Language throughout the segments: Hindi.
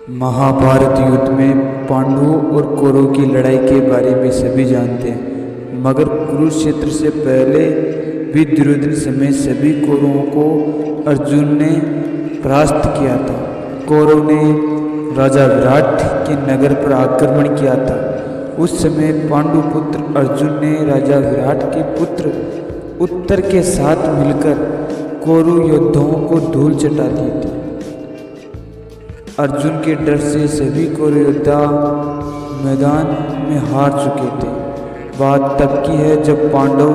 महाभारत युद्ध में पांडवों और कौरवों की लड़ाई के बारे में सभी जानते हैं, मगर कुरुक्षेत्र से पहले भी दुर्योधन समेत सभी कौरवों को अर्जुन ने परास्त किया था। कौरव ने राजा विराट के नगर पर आक्रमण किया था। उस समय पांडु पुत्र अर्जुन ने राजा विराट के पुत्र उत्तर के साथ मिलकर कौरव योद्धाओं को धूल चटा दी थी। अर्जुन के डर से सभी कौरव योद्धा मैदान में हार चुके थे। बात तब की है जब पांडव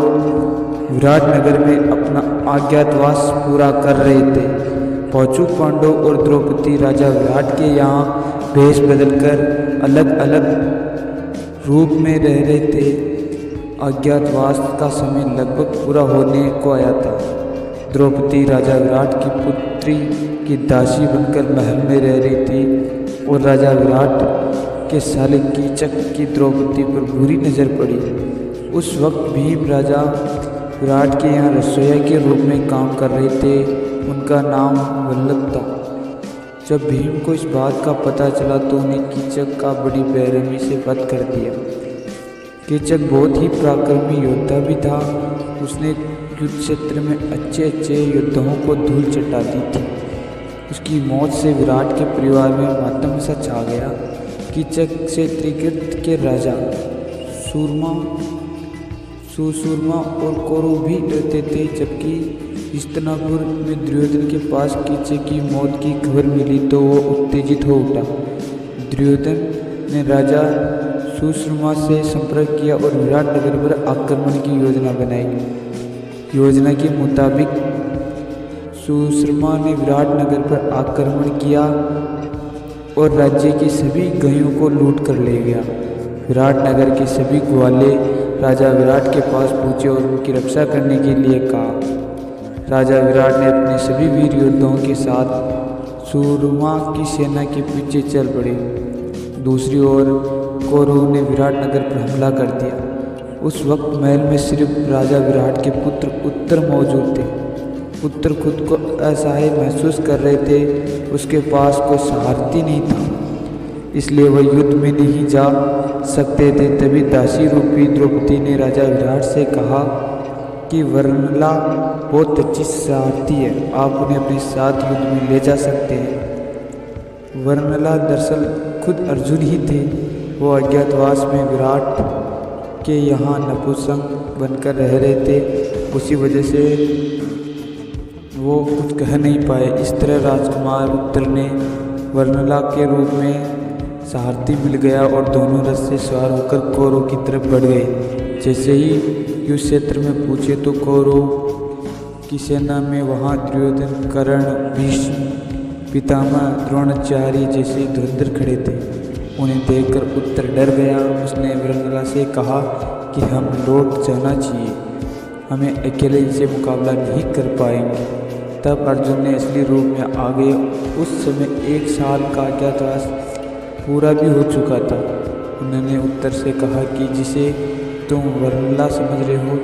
विराट नगर में अपना अज्ञातवास पूरा कर रहे थे। पांचों पांडव और द्रौपदी राजा विराट के यहाँ भेष बदलकर अलग अलग रूप में रह रहे थे। अज्ञातवास का समय लगभग पूरा होने को आया था। द्रौपदी राजा विराट की पुत्री की दासी बनकर महल में रह रही थी और राजा विराट के साले कीचक की द्रौपदी पर बुरी नज़र पड़ी। उस वक्त भीम राजा विराट के यहाँ रसोइया के रूप में काम कर रहे थे। उनका नाम वल्लभ था। जब भीम को इस बात का पता चला तो उन्हें कीचक का बड़ी बेरहमी से वध कर दिया। कीचक बहुत ही पराक्रमी योद्धा भी था। उसने युद्ध क्षेत्र में अच्छे योद्धाओं को धूल चटा दी थी। उसकी मौत से विराट के परिवार में मातम सा छा गया। कीचक से त्रिगर्त के राजा सुसूरमा और कौरव भी डरते थे। जबकि हस्तिनापुर में दुर्योधन के पास कीचक की मौत की खबर मिली तो वो उत्तेजित हो उठा। दुर्योधन ने राजा सुसूरमा से संपर्क किया और विराट नगर पर आक्रमण की योजना बनाई। योजना के मुताबिक सुसूरमा ने विराट नगर पर आक्रमण किया और राज्य की सभी गयों को लूट कर ले गया। विराट नगर के सभी ग्वाले राजा विराट के पास पहुंचे और उनकी रक्षा करने के लिए कहा। राजा विराट ने अपने सभी वीर योद्धाओं के साथ सुसूरमा की सेना के पीछे चल पड़े। दूसरी ओर कौरवों ने विराट नगर पर हमला कर दिया। उस वक्त महल में सिर्फ राजा विराट के पुत्र उत्तर मौजूद थे। उत्तर खुद को असहाय महसूस कर रहे थे। उसके पास कोई सारथी नहीं था, इसलिए वह युद्ध में नहीं जा सकते थे। तभी दासी रूपी द्रौपदी ने राजा विराट से कहा कि वर्णला बहुत अच्छी सारथी है, आप उन्हें अपने साथ युद्ध में ले जा सकते हैं। वर्णला दरअसल खुद अर्जुन ही थे। वो अज्ञातवास में विराट के यहाँ नपुंसक बनकर रह रहे थे। उसी वजह से वो कुछ कह नहीं पाए। इस तरह राजकुमार उत्तर ने वर्णला के रूप में सारथी मिल गया और दोनों रथ से सवार होकर कौरव की तरफ बढ़ गए। जैसे ही युद्ध क्षेत्र में पूछे तो कौरव की सेना में वहाँ दुर्योधन, कर्ण, भीष्म, पितामह, द्रोणाचार्य जैसे धुरंधर खड़े थे। उन्हें देखकर उत्तर डर गया। उसने वर्णला से कहा कि हम लौट जाना चाहिए, हमें अकेले इनसे मुकाबला नहीं कर पाएंगे। तब अर्जुन ने असली रूप में आ गए। उस समय 1 साल का अज्ञातवास पूरा भी हो चुका था। उन्होंने उत्तर से कहा कि जिसे तुम वर्णला समझ रहे हो,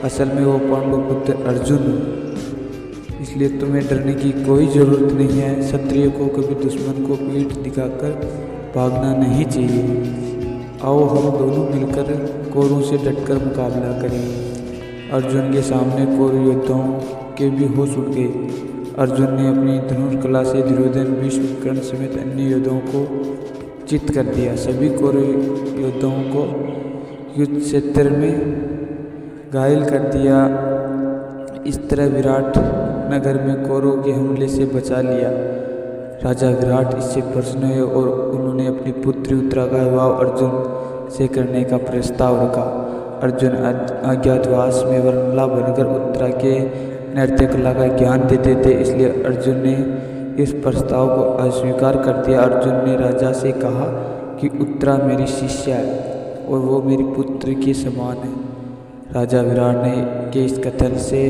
असल में वो पांडुपुत्र अर्जुन हो, इसलिए तुम्हें डरने की कोई ज़रूरत नहीं है। क्षत्रिय को कभी दुश्मन को पीठ दिखाकर भागना नहीं चाहिए। आओ हम दोनों मिलकर कौरवों से डटकर मुकाबला करें। अर्जुन के सामने कौरव योद्धाओं के भी होश उड़ गए। अर्जुन ने अपनी धनुष कला से दुर्योधन, भीष्म, कर्ण समेत अन्य योद्धाओं को चित कर दिया। सभी कौरव योद्धाओं को युद्ध क्षेत्र में घायल कर दिया। इस तरह विराट नगर में कौरव के हमले से बचा लिया। राजा विराट इससे प्रसन्न हुए और उन्होंने अपनी पुत्री उत्तरा का विवाह अर्जुन से करने का प्रस्ताव रखा। अर्जुन अज्ञातवास में वर्णला बनकर उत्तरा के नृत्य कला का ज्ञान देते थे, इसलिए अर्जुन ने इस प्रस्ताव को अस्वीकार कर दिया। अर्जुन ने राजा से कहा कि उत्तरा मेरी शिष्या है और वो मेरी पुत्री के समान है। राजा विराट ने के इस कथन से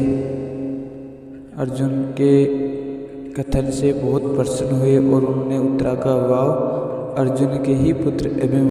अर्जुन के कथन से बहुत प्रसन्न हुए और उन्होंने उत्तरा का विवाह अर्जुन के ही पुत्र